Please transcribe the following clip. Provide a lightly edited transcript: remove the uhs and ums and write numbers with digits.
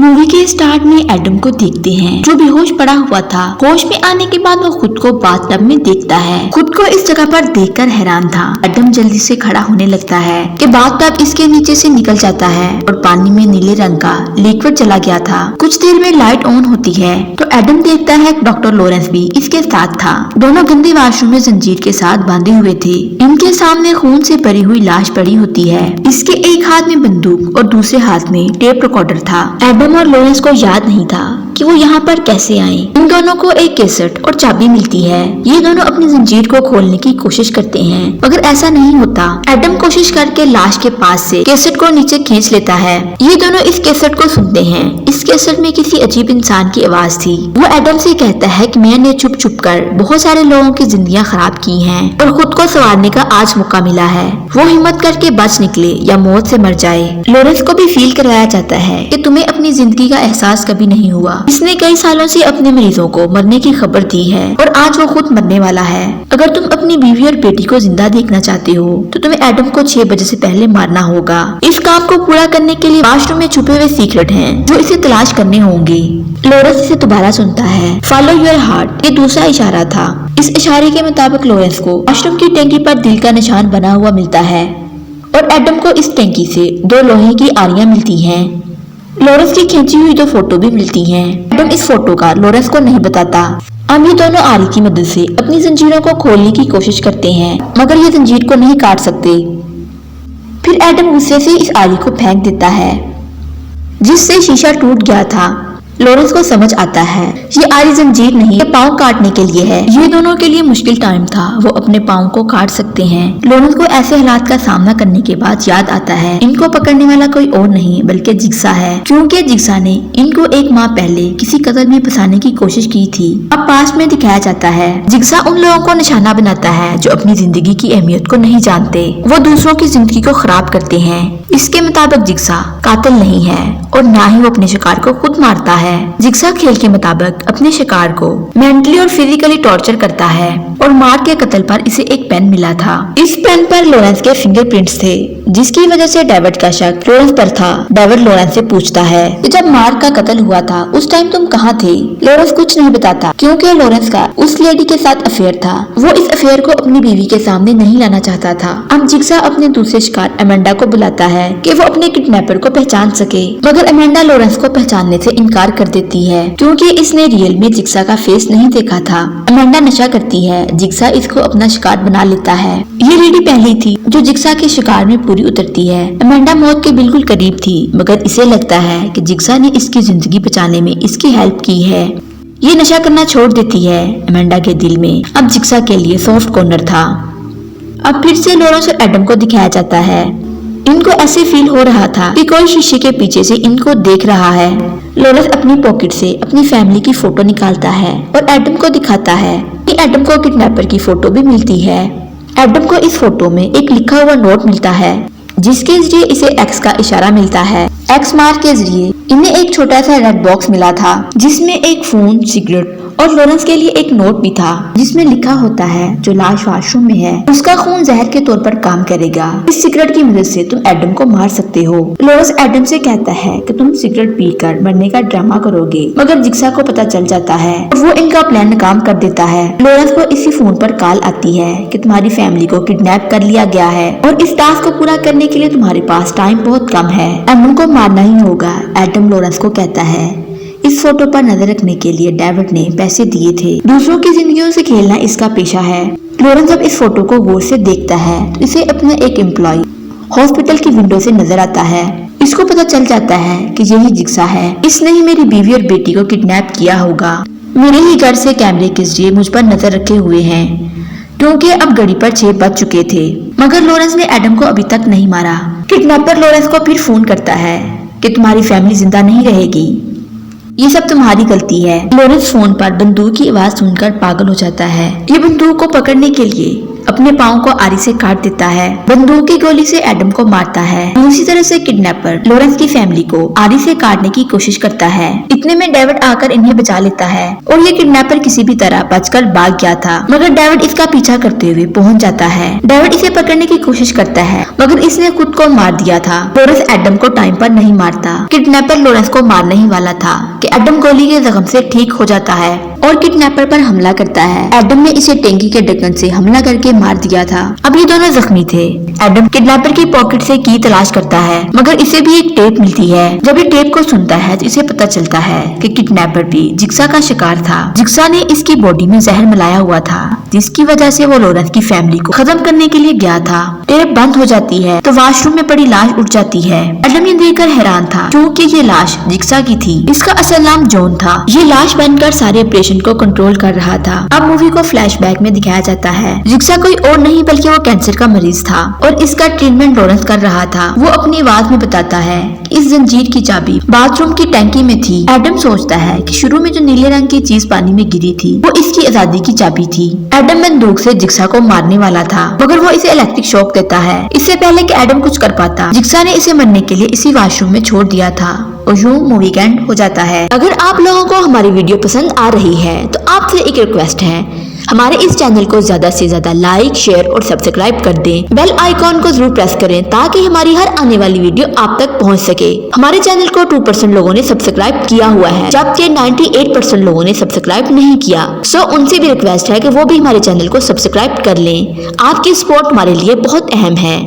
Movie के start में Adam को देखते हैं जो बेहोश पड़ा हुआ था। होश में आने के बाद वो खुद को बाथटब में देखता है। खुद को इस जगह पर देखकर हैरान था। एडम जल्दी से खड़ा होने लगता है कि बाथटब इसके नीचे से निकल जाता है और पानी में नीले रंग का लिक्विड चला गया था। कुछ देर में लाइट ऑन होती है तो एडम देखता है डॉक्टर लॉरेंस भी इसके साथ था। दोनों गंदे वाशरूम में जंजीर के साथ बांधे हुए थे। इनके सामने खून से भरी हुई लाश पड़ी होती है। इसके एक हाथ में बंदूक और दूसरे हाथ में टेप रिकॉर्डर था। एडम और लॉरेंस को याद नहीं था कि वो यहाँ पर कैसे आए। इन दोनों को एक कैसेट और चाबी मिलती है। ये दोनों अपनी जंजीर को खोलने की कोशिश करते हैं मगर ऐसा नहीं होता। एडम कोशिश करके लाश के पास से कैसेट को नीचे खींच लेता है। ये दोनों इस कैसेट को सुनते हैं। इस कैसेट में किसी अजीब इंसान की आवाज थी। वो एडम से कहता है कि मैंने छुप छुप कर बहुत सारे लोगों की जिंदगियां खराब की हैं और खुद को संवारने का आज मौका मिला है। वो हिम्मत करके बच निकले या मौत से मर जाए। लॉरेंस को भी फील करवाया जाता है कि तुम्हें अपनी जिंदगी का एहसास कभी नहीं हुआ। इसने कई सालों से अपने मरीजों को मरने की खबर दी है और आज वो खुद मरने वाला है। अगर तुम अपनी बीवी और बेटी को जिंदा देखना चाहते हो तो तुम्हें एडम को 6 बजे से पहले मारना होगा। इस काम को पूरा करने के लिए वाशरूम में छुपे हुए सीक्रेट हैं जो इसे तलाश करने होंगे। लॉरेंस इसे दोबारा सुनता है। फॉलो योर हार्ट, ये दूसरा इशारा था। इस इशारे के मुताबिक लॉरेंस को वाशरूम की टैंकी पर दिल का निशान बना हुआ मिलता है और एडम को इस टैंकी से 2 लोहे की आरियां मिलती हैं। लॉरेंस की खींची हुई 2 फोटो भी मिलती हैं। एडम इस फोटो का लॉरेंस को नहीं बताता। अब ये दोनों आरी की मदद से अपनी जंजीरों को खोलने की कोशिश करते हैं मगर ये जंजीर को नहीं काट सकते। फिर एडम गुस्से से इस आरी को फेंक देता है जिससे शीशा टूट गया था। लॉरेंस को समझ आता है ये आरी जंजीर नहीं, ये पाँव काटने के लिए है। ये दोनों के लिए मुश्किल टाइम था, वो अपने पाँव को काट सकते हैं। लॉरेंस को ऐसे हालात का सामना करने के बाद याद आता है इनको पकड़ने वाला कोई और नहीं बल्कि जिग्सा है, क्योंकि जिग्सा ने इनको 1 माह पहले किसी कत्ल में फंसाने की कोशिश की थी। अब पास्ट में दिखाया जाता है जिग्सा उन लोगों को निशाना बनाता है जो अपनी जिंदगी की अहमियत को नहीं जानते। वो दूसरों की जिंदगी को खराब करते हैं। इसके मुताबिक जिग्सा कातिल नहीं है और ना ही वो अपने शिकार को खुद मारता है। जिग्सा खेल के मुताबिक अपने शिकार को मेंटली और फिजिकली टॉर्चर करता है और मार्क के कत्ल पर इसे एक पेन मिला था। इस पेन पर लॉरेंस के फिंगरप्रिंट्स थे जिसकी वजह से डेविड का शक लॉरेंस पर था। डेविड लॉरेंस से पूछता है कि जब मार्क का कत्ल हुआ था उस टाइम तुम कहाँ थे? लॉरेंस कुछ नहीं बताता क्योंकि लॉरेंस का उस लेडी के साथ अफेयर था। वो इस अफेयर को अपनी बीवी के सामने नहीं लाना चाहता था। अब जिग्सा अपने दूसरे शिकार अमेंडा को बुलाता है कि वो अपने किडनैपर को पहचान सके मगर अमेंडा लॉरेंस को पहचानने से इनकार कर देती है क्योंकि इसने रियल में जिग्सा का फेस नहीं देखा था। अमेंडा नशा करती है। जिग्सा इसको अपना शिकार बना लेता है। ये लेडी पहली थी जो जिग्सा के शिकार में पूरी उतरती है। अमेंडा मौत के बिल्कुल करीब थी मगर इसे लगता है कि जिग्सा ने इसकी जिंदगी बचाने में इसकी हेल्प की है। ये नशा करना छोड़ देती है। अमेंडा के दिल में अब जिग्सा के लिए सॉफ्ट कॉर्नर था। अब फिर से लॉरेंस और एडम को दिखाया जाता है। इनको ऐसे फील हो रहा था कि कोई शीशे के पीछे से इनको देख रहा है। लॉरेंस अपनी पॉकेट से अपनी फैमिली की फोटो निकालता है और एडम को दिखाता है कि एडम को किडनैपर की फोटो भी मिलती है। एडम को इस फोटो में एक लिखा हुआ नोट मिलता है जिसके जरिए इसे एक्स का इशारा मिलता है। एक्स मार्क के जरिए इन्हें एक छोटा सा रेड बॉक्स मिला था जिसमें एक फोन, सिगरेट और लॉरेंस के लिए एक नोट भी था जिसमें लिखा होता है जो लाश वाशरूम में है उसका खून जहर के तौर पर काम करेगा। इस सिगरेट की मदद से तुम एडम को मार सकते हो। लॉरेंस एडम से कहता है कि तुम सिगरेट पीकर मरने का ड्रामा करोगे मगर जिग्सा को पता चल जाता है और वो इनका प्लान नाकाम कर देता है। लॉरेंस को इसी फोन पर कॉल आती है कि तुम्हारी फैमिली को किडनैप कर लिया गया है और इस टास्क को पूरा करने के लिए तुम्हारे पास टाइम बहुत कम है। एडम को मारना ही होगा। एडम लॉरेंस को कहता है इस फोटो पर नजर रखने के लिए डेविड ने पैसे दिए थे। दूसरों की जिंदगियों से खेलना इसका पेशा है। लॉरेंस जब इस फोटो को गौर से देखता है तो इसे अपना एक एम्प्लॉय हॉस्पिटल की विंडो से नजर आता है। इसको पता चल जाता है कि यही जिग्सा है। इसने ही मेरी बीवी और बेटी को किडनैप किया होगा। मेरे ही घर से कैमरे के जरिए मुझ पर नजर रखे हुए हैं क्योंकि अब घड़ी पर 6 बज चुके थे मगर लॉरेंस ने एडम को अभी तक नहीं मारा। किडनैपर लॉरेंस को फिर फोन करता है कि तुम्हारी फैमिली जिंदा नहीं रहेगी, ये सब तुम्हारी गलती है। लॉरेंस फोन पर बंदूक की आवाज सुनकर पागल हो जाता है। ये बंदूक को पकड़ने के लिए अपने पाँव को आरी से काट देता है। बंदूक की गोली से एडम को मारता है। दूसरी तरह से किडनैपर लॉरेंस की फैमिली को आरी से काटने की कोशिश करता है। इतने में डेविड आकर इन्हें बचा लेता है और ये किडनैपर किसी भी तरह बचकर भाग गया था, मगर डेविड इसका पीछा करते हुए पहुंच जाता है। डेविड इसे पकड़ने की कोशिश करता है, मगर इसने खुद को मार दिया था। लॉरेंस एडम को टाइम पर नहीं मारता। किडनैपर लॉरेंस को मारने ही वाला था कि एडम गोली के जख्म से ठीक हो जाता है और किडनैपर पर हमला करता है। एडम ने इसे टैंकी के ढक्कन से हमला करके मार दिया था। अब ये दोनों जख्मी थे। एडम किडनैपर की पॉकेट से की तलाश करता है, मगर इसे भी एक टेप मिलती है। जब ये टेप को सुनता है तो इसे पता चलता है कि किडनैपर भी जिक्सा का शिकार था। जिक्सा ने इसकी बॉडी में जहर मिलाया हुआ था, जिसकी वजह से वो लॉरेंस की फैमिली को खत्म करने के लिए गया था। टेप बंद हो जाती है तो वॉशरूम में पड़ी लाश उठ जाती है। एडम ये देखकर हैरान था क्योंकि ये लाश जिक्सा की थी। इसका असल नाम जॉन था। ये लाश बनकर सारे ऑपरेशन को कंट्रोल कर रहा था। अब मूवी को फ्लैशबैक में दिखाया जाता है। जिक्सा कोई और नहीं बल्कि वो कैंसर का मरीज था और इसका ट्रीटमेंट लॉरेंस कर रहा था। वो अपनी आवाज में बताता है कि इस जंजीर की चाबी बाथरूम की टैंकी में थी। एडम सोचता है कि शुरू में जो नीले रंग की चीज पानी में गिरी थी वो इसकी आजादी की चाबी थी। एडम बंदूक से जिक्सा को मारने वाला था, मगर वो इसे इलेक्ट्रिक शॉक देता है। इससे पहले कि एडम कुछ कर पाता, जिक्सा ने इसे मरने के लिए इसी वॉशरूम में छोड़ दिया था और यूं मूवी का एंड हो जाता है। अगर आप लोगों को हमारी वीडियो पसंद आ रही है तो आपसे एक रिक्वेस्ट है, हमारे इस चैनल को ज्यादा से ज्यादा लाइक, शेयर और सब्सक्राइब कर दें। बेल आइकॉन को जरूर प्रेस करें ताकि हमारी हर आने वाली वीडियो आप तक पहुंच सके। हमारे चैनल को 2% लोगों ने सब्सक्राइब किया हुआ है, जबकि 98% लोगों ने सब्सक्राइब नहीं किया। सो उनसे भी रिक्वेस्ट है कि वो भी हमारे चैनल को सब्सक्राइब कर लें। आपकी सपोर्ट हमारे लिए बहुत अहम है।